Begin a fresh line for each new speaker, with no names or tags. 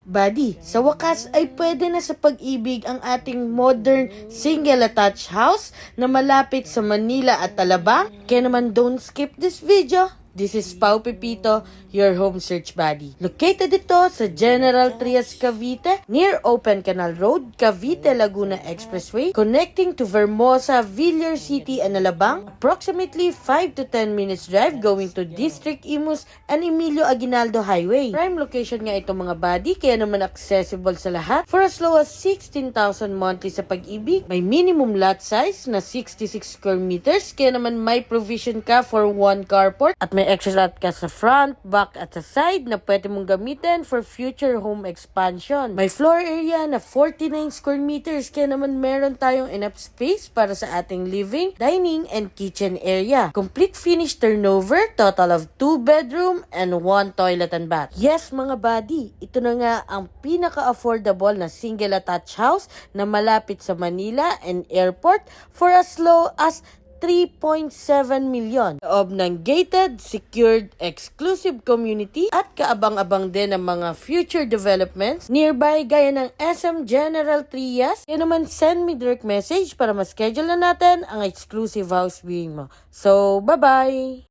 Buddy, sa wakas ay pwede na sa pag-ibig ang ating modern single attached house na malapit sa Manila at Alabang. Kaya naman don't skip this video. This is Pau Pepito, your home search buddy. Located ito sa General Trias, Cavite, near Open Canal Road, Cavite Laguna Expressway, connecting to Vermosa, Villar City, and Alabang. Approximately 5 to 10 minutes drive going to District Imus and Emilio Aguinaldo Highway. Prime location nga itong mga buddy, kaya naman accessible sa lahat. For as low as 16,000 monthly sa pag-ibig, may minimum lot size na 66 square meters, kaya naman may provision ka for one carport at may extra lot ka sa front, back at sa side na pwede mong gamitin for future home expansion. May floor area na 49 square meters, kaya naman meron tayong enough space para sa ating living, dining, and kitchen area. Complete finished turnover, total of 2 bedroom and 1 toilet and bath. Yes mga buddy, ito na nga ang pinaka-affordable na single attached house na malapit sa Manila and airport for as low as 3.7 million. Loob ng gated, secured, exclusive community at kaabang-abang din ng mga future developments nearby gaya ng SM General Trias. Kaya naman send me direct message para ma-schedule na natin ang exclusive house viewing mo. So, bye-bye!